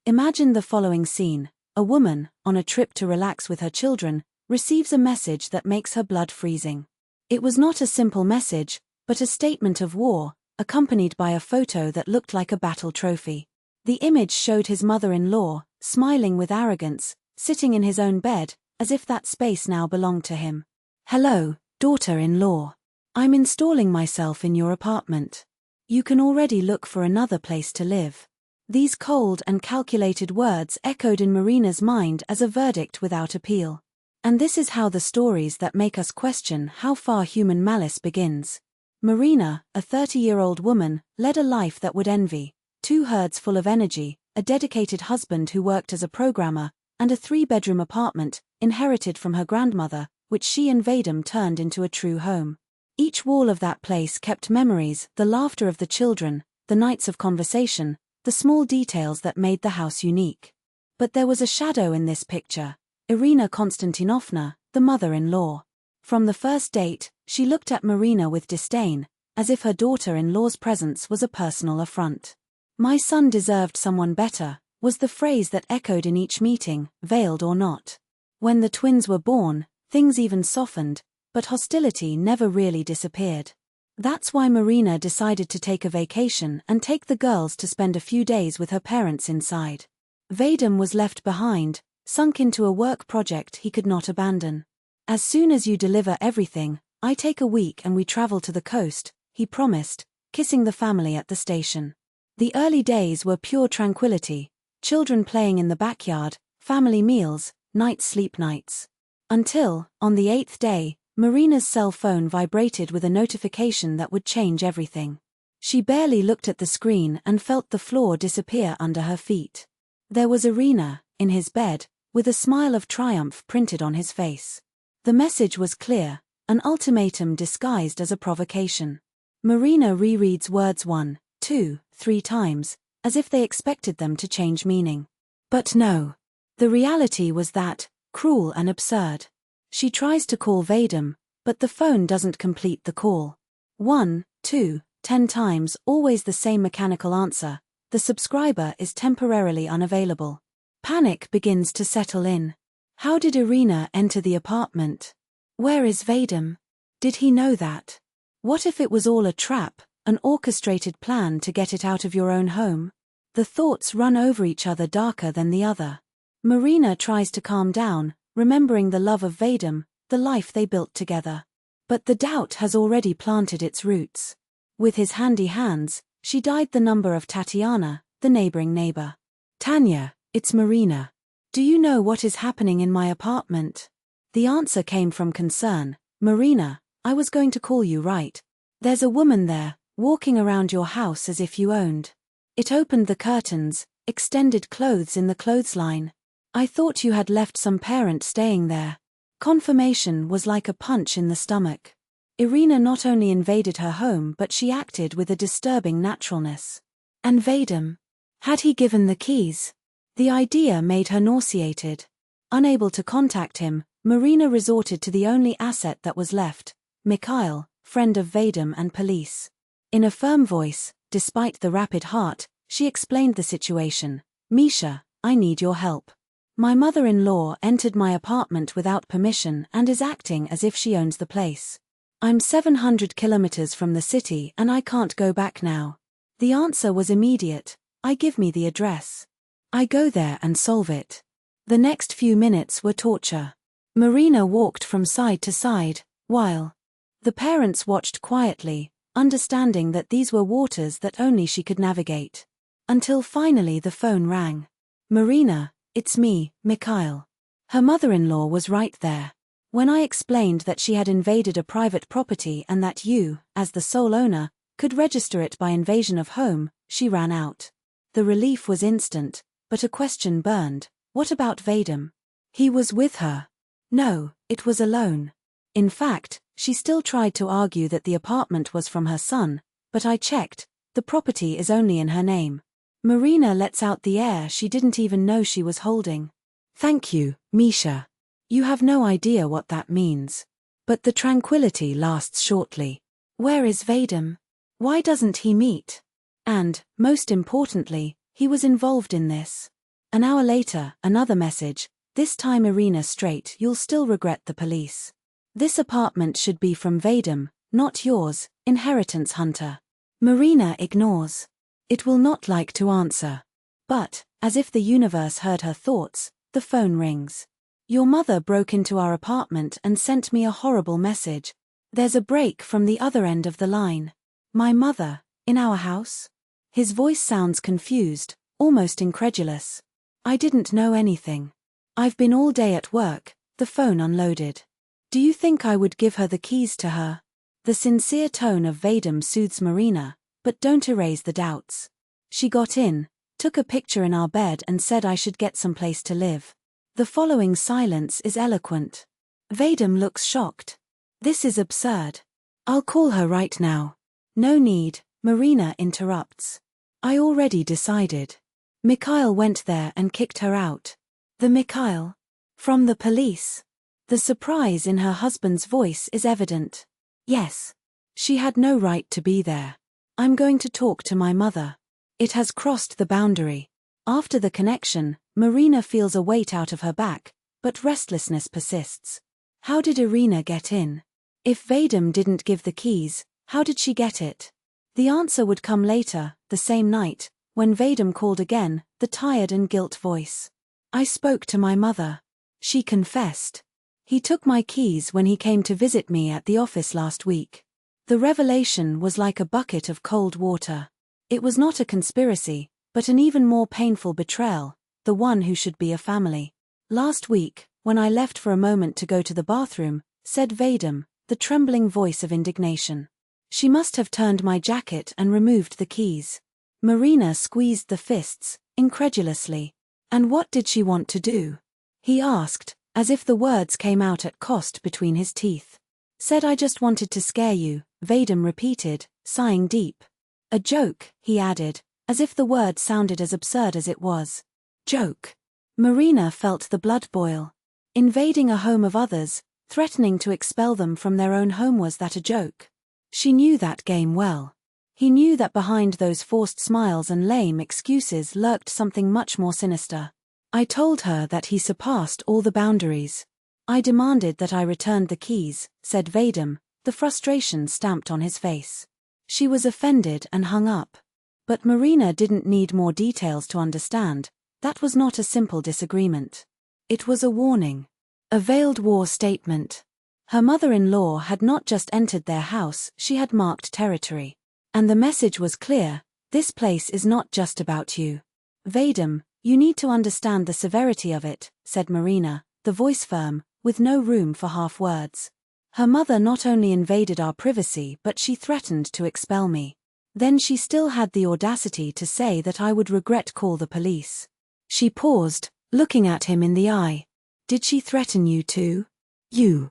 Imagine the following scene. A woman, on a trip to relax with her children, receives a message that makes her blood freezing. It was not a simple message, but a statement of war, accompanied by a photo that looked like a battle trophy. The image showed his mother-in-law, smiling with arrogance, sitting in his own bed, as if that space now belonged to him. "Hello, daughter-in-law. I'm installing myself in your apartment. You can already look for another place to live." These cold and calculated words echoed in Marina's mind as a verdict without appeal. And this is how the stories that make us question how far human malice begins. Marina, a 30-year-old woman, led a life that would envy: 2 herds full of energy, a dedicated husband who worked as a programmer, and a 3-bedroom apartment, inherited from her grandmother, which she and Vadim turned into a true home. Each wall of that place kept memories, the laughter of the children, the nights of conversation, the small details that made the house unique. But there was a shadow in this picture: Irina Konstantinovna, the mother-in-law. From the first date, she looked at Marina with disdain, as if her daughter-in-law's presence was a personal affront. "My son deserved someone better," was the phrase that echoed in each meeting, veiled or not. When the twins were born, things even softened, but hostility never really disappeared. That's why Marina decided to take a vacation and take the girls to spend a few days with her parents inside. Vadim was left behind, sunk into a work project he could not abandon. "As soon as you deliver everything, I take a week and we travel to the coast," he promised, kissing the family at the station. The early days were pure tranquility: children playing in the backyard, family meals, night sleep nights. Until, on the 8th day, Marina's cell phone vibrated with a notification that would change everything. She barely looked at the screen and felt the floor disappear under her feet. There was Irina, in his bed, with a smile of triumph printed on his face. The message was clear: an ultimatum disguised as a provocation. Marina rereads words 1, 2, 3 times, as if they expected them to change meaning. But no. The reality was that, cruel and absurd. She tries to call Vadim, but the phone doesn't complete the call. 1, 2, 10 times, always the same mechanical answer: the subscriber is temporarily unavailable. Panic begins to settle in. How did Irina enter the apartment? Where is Vadim? Did he know that? What if it was all a trap, an orchestrated plan to get it out of your own home? The thoughts run over each other, darker than the other. Marina tries to calm down, remembering the love of Vadim, the life they built together. But the doubt has already planted its roots. With his handy hands, she dialed the number of Tatiana, the neighboring neighbor. "Tanya, it's Marina. Do you know what is happening in my apartment?" The answer came from concern. "Marina, I was going to call you right. There's a woman there, walking around your house as if you owned." It opened the curtains, extended clothes in the clothesline. "I thought you had left some parent staying there." Confirmation was like a punch in the stomach. Irina not only invaded her home, but she acted with a disturbing naturalness. And Vadim? Had he given the keys? The idea made her nauseated. Unable to contact him, Marina resorted to the only asset that was left: Mikhail, friend of Vadim and police. In a firm voice, despite the rapid heart, she explained the situation. "Misha, I need your help. My mother-in-law entered my apartment without permission and is acting as if she owns the place. I'm 700 kilometers from the city and I can't go back now." The answer was immediate: give me the address. I go there and solve it." The next few minutes were torture. Marina walked from side to side, while the parents watched quietly, understanding that these were waters that only she could navigate. Until finally the phone rang. "Marina, it's me, Mikhail." Her mother-in-law was right there. "When I explained that she had invaded a private property and that you, as the sole owner, could register it by invasion of home, she ran out." The relief was instant, but a question burned: what about Vadim? He was with her. No, it was alone. In fact, she still tried to argue that the apartment was from her son, but I checked, the property is only in her name. Marina lets out the air she didn't even know she was holding. "Thank you, Misha. You have no idea what that means." But the tranquility lasts shortly. Where is Vadim? Why doesn't he meet? And, most importantly, he was involved in this. An hour later, another message, this time Irina straight, you'll still regret the police. This apartment should be from Vadim, not yours, inheritance hunter. Marina ignores. It will not like to answer. But, as if the universe heard her thoughts, the phone rings. Your mother broke into our apartment and sent me a horrible message. There's a break from the other end of the line. My mother, in our house? His voice sounds confused, almost incredulous. I didn't know anything. I've been all day at work, the phone unloaded. Do you think I would give her the keys to her? The sincere tone of Vadim soothes Marina, but don't erase the doubts. She got in, took a picture in our bed and said I should get some place to live. The following silence is eloquent. Vadim looks shocked. This is absurd. I'll call her right now. No need, Marina interrupts. I already decided. Mikhail went there and kicked her out. The Mikhail? From the police. The surprise in her husband's voice is evident. Yes. She had no right to be there. I'm going to talk to my mother. It has crossed the boundary. After the connection, Marina feels a weight out of her back, but restlessness persists. How did Irina get in? If Vadim didn't give the keys, how did she get it? The answer would come later, the same night, when Vadim called again, the tired and guilt voice. I spoke to my mother. She confessed. He took my keys when he came to visit me at the office last week. The revelation was like a bucket of cold water. It was not a conspiracy, but an even more painful betrayal, the one who should be a family. Last week, when I left for a moment to go to the bathroom, said Vadim, the trembling voice of indignation. She must have turned my jacket and removed the keys. Marina squeezed the fists, incredulously. And what did she want to do? He asked, as if the words came out at cost between his teeth. Said I just wanted to scare you, Vadim repeated, sighing deep. A joke, he added, as if the word sounded as absurd as it was. Joke. Marina felt the blood boil. Invading a home of others, threatening to expel them from their own home, was that a joke? She knew that game well. He knew that behind those forced smiles and lame excuses lurked something much more sinister. I told her that he surpassed all the boundaries. I demanded that I returned the keys, said Vadim, the frustration stamped on his face. She was offended and hung up. But Marina didn't need more details to understand. That was not a simple disagreement. It was a warning. A veiled war statement. Her mother-in-law had not just entered their house, she had marked territory. And the message was clear, this place is not just about you. Vadim, you need to understand the severity of it, said Marina, the voice firm, with no room for half words. Her mother not only invaded our privacy but she threatened to expel me. Then she still had the audacity to say that I would regret call the police. She paused, looking at him in the eye. Did she threaten you too? You.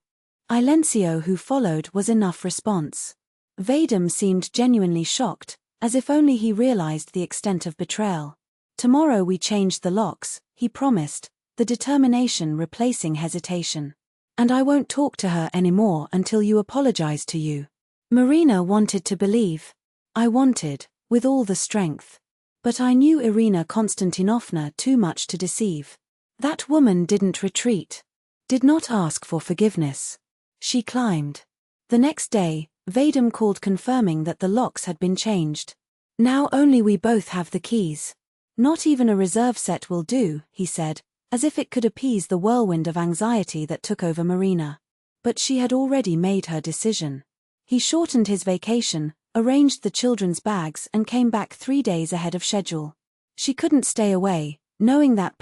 Ilencio, who followed, was enough response. Vadim seemed genuinely shocked, as if only he realized the extent of betrayal. Tomorrow we changed the locks, he promised, the determination replacing hesitation. And I won't talk to her anymore until you apologize to you. Marina wanted to believe. I wanted, with all the strength. But I knew Irina Konstantinovna too much to deceive. That woman didn't retreat. Did not ask for forgiveness. She climbed. The next day, Vadim called confirming that the locks had been changed. Now only we both have the keys. Not even a reserve set will do, he said, as if it could appease the whirlwind of anxiety that took over Marina. But she had already made her decision. He shortened his vacation, arranged the children's bags and came back 3 days ahead of schedule. She couldn't stay away, knowing that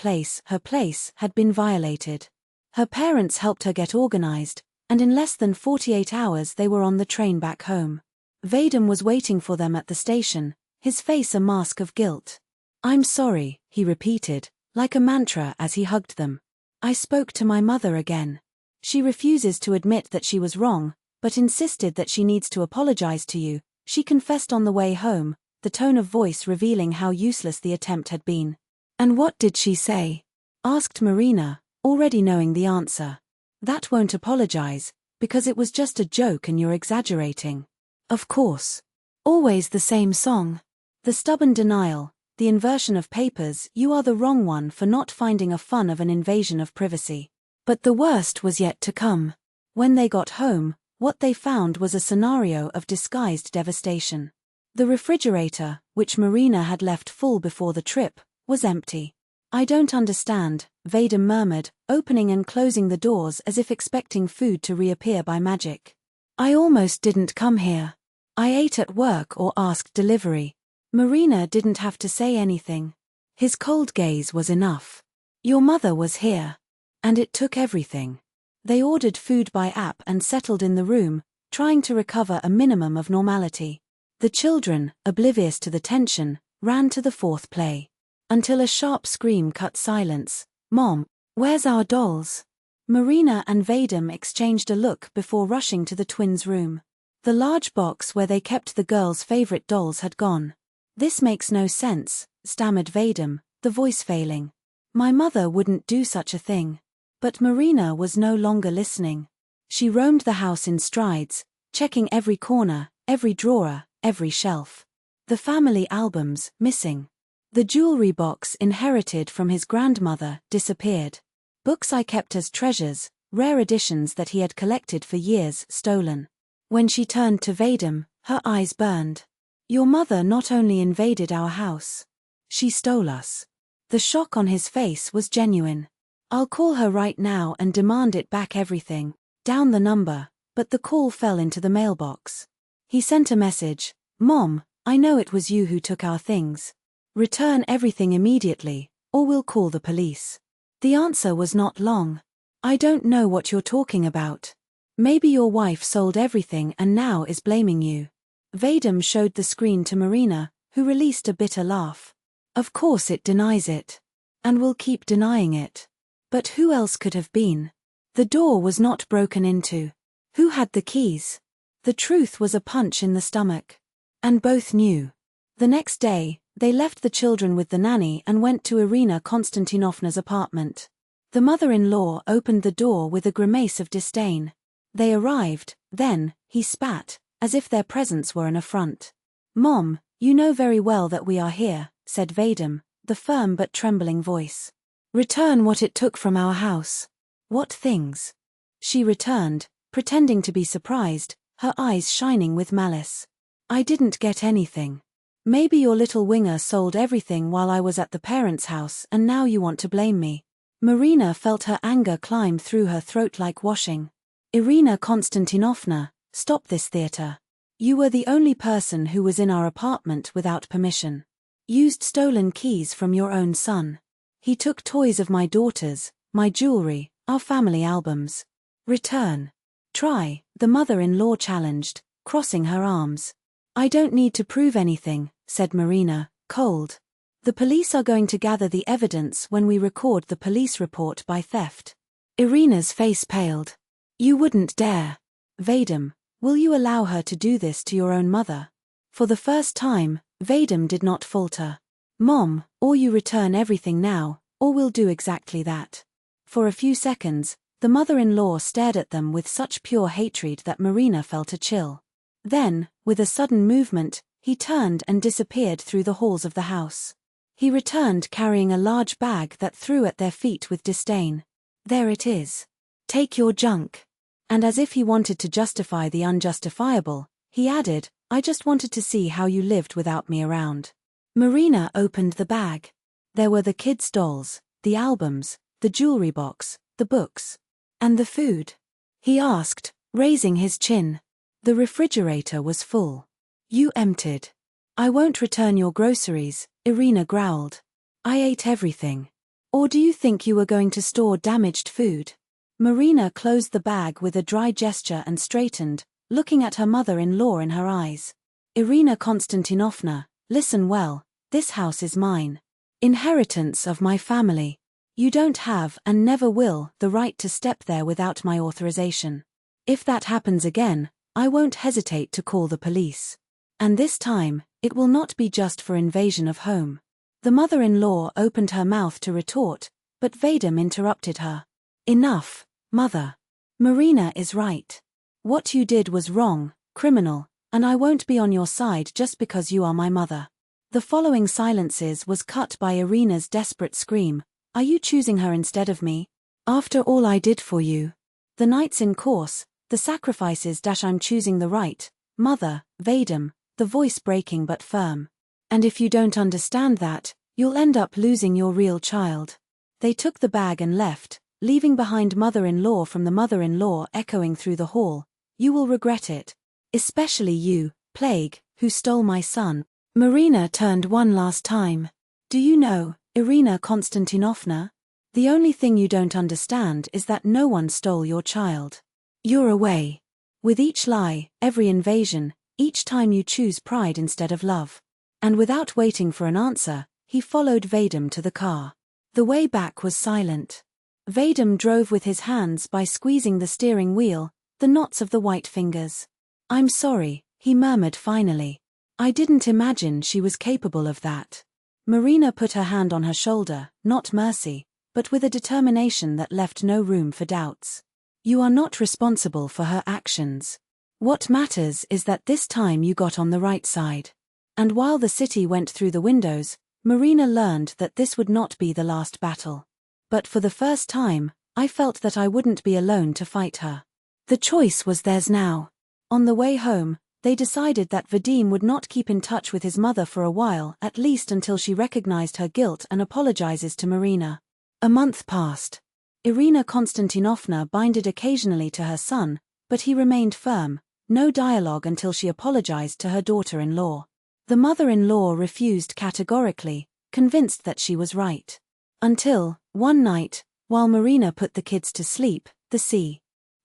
her place, had been violated. Her parents helped her get organized, and in less than 48 hours they were on the train back home. Vadim was waiting for them at the station, his face a mask of guilt. I'm sorry, he repeated, like a mantra as he hugged them. I spoke to my mother again. She refuses to admit that she was wrong, but insisted that she needs to apologize to you. She confessed on the way home, the tone of voice revealing how useless the attempt had been. And what did she say? Asked Marina, already knowing the answer. That won't apologize, because it was just a joke and you're exaggerating. Of course. Always the same song. The stubborn denial, the inversion of papers, you are the wrong one for not finding a fun of an invasion of privacy. But the worst was yet to come. When they got home, what they found was a scenario of disguised devastation. The refrigerator, which Marina had left full before the trip, was empty. I don't understand, Vadim murmured, opening and closing the doors as if expecting food to reappear by magic. I almost didn't come here. I ate at work or asked delivery. Marina didn't have to say anything. His cold gaze was enough. Your mother was here. And it took everything. They ordered food by app and settled in the room, trying to recover a minimum of normality. The children, oblivious to the tension, ran to the fourth play. Until a sharp scream cut silence. Mom, where's our dolls? Marina and Vadim exchanged a look before rushing to the twins' room. The large box where they kept the girls' favorite dolls had gone. This makes no sense, stammered Vadim, the voice failing. My mother wouldn't do such a thing. But Marina was no longer listening. She roamed the house in strides, checking every corner, every drawer, every shelf. The family albums, missing. The jewelry box inherited from his grandmother, disappeared. Books I kept as treasures, rare editions that he had collected for years, stolen. When she turned to Vadim, her eyes burned. Your mother not only invaded our house. She stole us. The shock on his face was genuine. I'll call her right now and demand it back, everything. Down the number, but the call fell into the mailbox. He sent a message. Mom, I know it was you who took our things. Return everything immediately, or we'll call the police. The answer was not long. I don't know what you're talking about. Maybe your wife sold everything and now is blaming you. Vadim showed the screen to Marina, who released a bitter laugh. Of course it denies it. And will keep denying it. But who else could have been? The door was not broken into. Who had the keys? The truth was a punch in the stomach. And both knew. The next day, they left the children with the nanny and went to Irina Konstantinovna's apartment. The mother-in-law opened the door with a grimace of disdain. They arrived, then, he spat, as if their presence were an affront. Mom, you know very well that we are here, said Vadim, the firm but trembling voice. Return what it took from our house. What things? She returned, pretending to be surprised, her eyes shining with malice. I didn't get anything. Maybe your little winger sold everything while I was at the parents' house and now you want to blame me. Marina felt her anger climb through her throat like washing. Irina Konstantinovna, stop this theater. You were the only person who was in our apartment without permission. Used stolen keys from your own son. He took toys of my daughters, my jewelry, our family albums. Return. Try, the mother-in-law challenged, crossing her arms. I don't need to prove anything, said Marina, cold. The police are going to gather the evidence when we record the police report by theft. Irina's face paled. You wouldn't dare. Vadim, will you allow her to do this to your own mother? For the first time, Vadim did not falter. Mom, or you return everything now, or we'll do exactly that. For a few seconds, the mother-in-law stared at them with such pure hatred that Marina felt a chill. Then, with a sudden movement, he turned and disappeared through the halls of the house. He returned carrying a large bag that threw at their feet with disdain. There it is. Take your junk. And as if he wanted to justify the unjustifiable, he added, I just wanted to see how you lived without me around. Marina opened the bag. There were the kids' dolls, the albums, the jewelry box, the books. And the food? He asked, raising his chin. The refrigerator was full. You emptied. I won't return your groceries, Irina growled. I ate everything. Or do you think you were going to store damaged food? Marina closed the bag with a dry gesture and straightened, looking at her mother-in-law in her eyes. Irina Konstantinovna, listen well, this house is mine. Inheritance of my family. You don't have, and never will, the right to step there without my authorization. If that happens again, I won't hesitate to call the police. And this time, it will not be just for invasion of home. The mother-in-law opened her mouth to retort, but Vadim interrupted her. Enough, mother. Marina is right. What you did was wrong, criminal, and I won't be on your side just because you are my mother. The following silences was cut by Irina's desperate scream. Are you choosing her instead of me? After all I did for you. The nights in course, the sacrifices. I'm choosing the right, Mothe, Vadim, the voice breaking but firm. And if you don't understand that, you'll end up losing your real child. They took the bag and left, leaving behind mother-in-law from the mother-in-law echoing through the hall. You will regret it. Especially you, plague, who stole my son. Marina turned one last time. Do you know, Irina Konstantinovna? The only thing you don't understand is that no one stole your child. You're away. With each lie, every invasion, each time you choose pride instead of love. And without waiting for an answer, he followed Vadim to the car. The way back was silent. Vadim drove with his hands by squeezing the steering wheel, the knots of the white fingers. I'm sorry, he murmured finally. I didn't imagine she was capable of that. Marina put her hand on her shoulder, not mercy, but with a determination that left no room for doubts. You are not responsible for her actions. What matters is that this time you got on the right side. And while the city went through the windows, Marina learned that this would not be the last battle. But for the first time, I felt that I wouldn't be alone to fight her. The choice was theirs now. On the way home, they decided that Vadim would not keep in touch with his mother for a while, at least until she recognized her guilt and apologizes to Marina. A month passed. Irina Konstantinovna binded occasionally to her son, but he remained firm, no dialogue until she apologized to her daughter-in-law. The mother-in-law refused categorically, convinced that she was right. Until, one night, while Marina put the kids to sleep, the sea.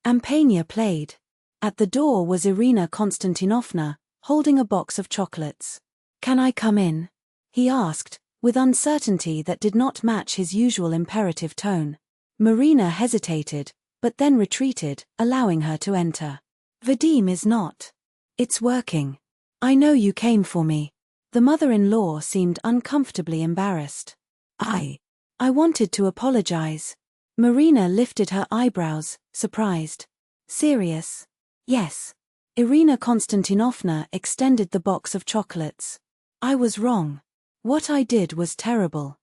Ampania played. At the door was Irina Konstantinovna, holding a box of chocolates. Can I come in? He asked, with uncertainty that did not match his usual imperative tone. Marina hesitated, but then retreated, allowing her to enter. Vadim is not. It's working. I know you came for me. The mother-in-law seemed uncomfortably embarrassed. I wanted to apologize. Marina lifted her eyebrows, surprised. Serious? Yes. Irina Konstantinovna extended the box of chocolates. I was wrong. What I did was terrible.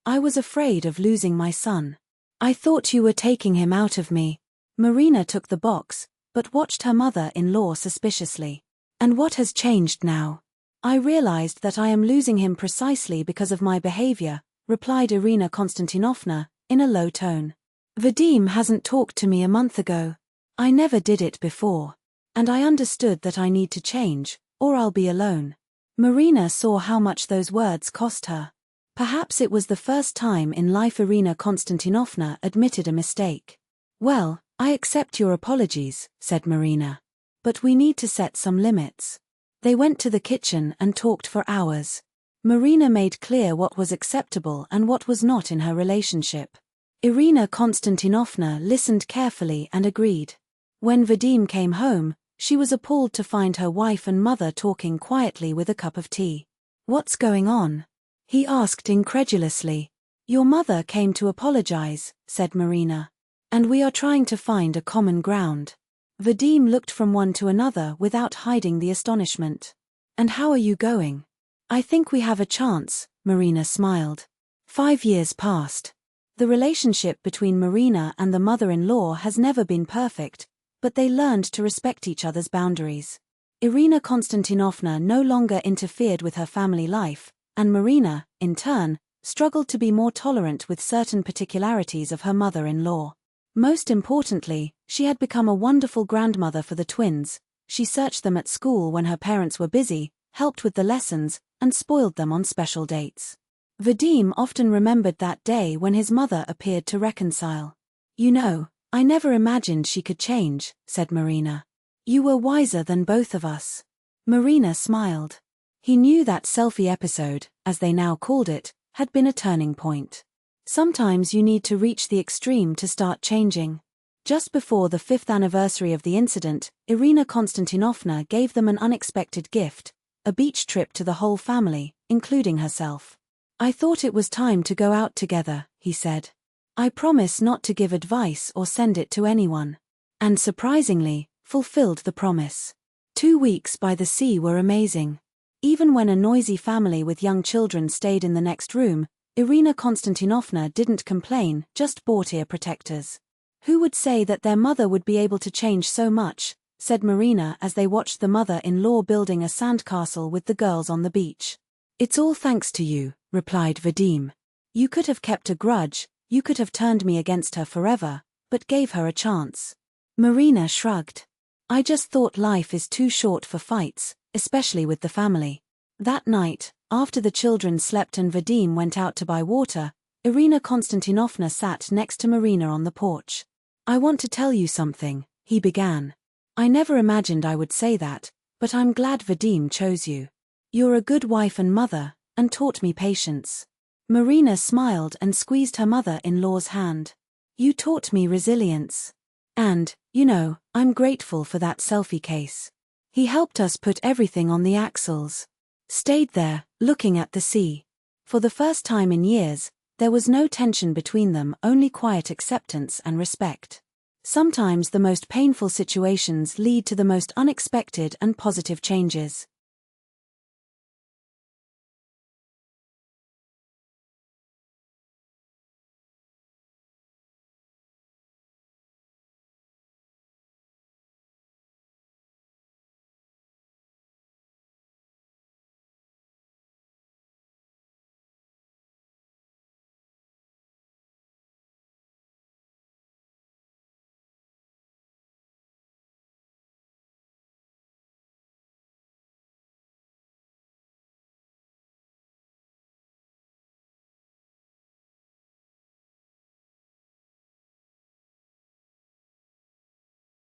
I was afraid of losing my son. I thought you were taking him out of me. Marina took the box, but watched her mother-in-law suspiciously. And what has changed now? I realized that I am losing him precisely because of my behavior, replied Irina Konstantinovna, in a low tone. Vadim hasn't talked to me a month ago. I never did it before. And I understood that I need to change, or I'll be alone. Marina saw how much those words cost her. Perhaps it was the first time in life Irina Konstantinovna admitted a mistake. Well, I accept your apologies, said Marina. But we need to set some limits. They went to the kitchen and talked for hours. Marina made clear what was acceptable and what was not in her relationship. Irina Konstantinovna listened carefully and agreed. When Vadim came home, she was appalled to find her wife and mother talking quietly with a cup of tea. What's going on? He asked incredulously. Your mother came to apologize, said Marina. And we are trying to find a common ground. Vadim looked from one to another without hiding the astonishment. And how are you going? I think we have a chance, Marina smiled. 5 years passed. The relationship between Marina and the mother-in-law has never been perfect, but they learned to respect each other's boundaries. Irina Konstantinovna no longer interfered with her family life, and Marina, in turn, struggled to be more tolerant with certain particularities of her mother-in-law. Most importantly, she had become a wonderful grandmother for the twins. She searched them at school when her parents were busy, helped with the lessons, and spoiled them on special dates. Vadim often remembered that day when his mother appeared to reconcile. You know, I never imagined she could change, said Marina. You were wiser than both of us. Marina smiled. He knew that selfie episode, as they now called it, had been a turning point. Sometimes you need to reach the extreme to start changing. Just before the 5th anniversary of the incident, Irina Konstantinovna gave them an unexpected gift, a beach trip to the whole family, including herself. I thought it was time to go out together, he said. I promise not to give advice or send it to anyone. And surprisingly, fulfilled the promise. 2 weeks by the sea were amazing. Even when a noisy family with young children stayed in the next room, Irina Konstantinovna didn't complain, just bought ear protectors. Who would say that their mother would be able to change so much, said Marina as they watched the mother-in-law building a sandcastle with the girls on the beach. It's all thanks to you, replied Vadim. You could have kept a grudge, you could have turned me against her forever, but gave her a chance. Marina shrugged. I just thought life is too short for fights, especially with the family. That night, after the children slept and Vadim went out to buy water, Irina Konstantinovna sat next to Marina on the porch. I want to tell you something, he began. I never imagined I would say that, but I'm glad Vadim chose you. You're a good wife and mother, and taught me patience. Marina smiled and squeezed her mother-in-law's hand. You taught me resilience. And, I'm grateful for that selfie case. He helped us put everything on the axles. Stayed there, looking at the sea. For the first time in years, there was no tension between them, only quiet acceptance and respect. Sometimes the most painful situations lead to the most unexpected and positive changes.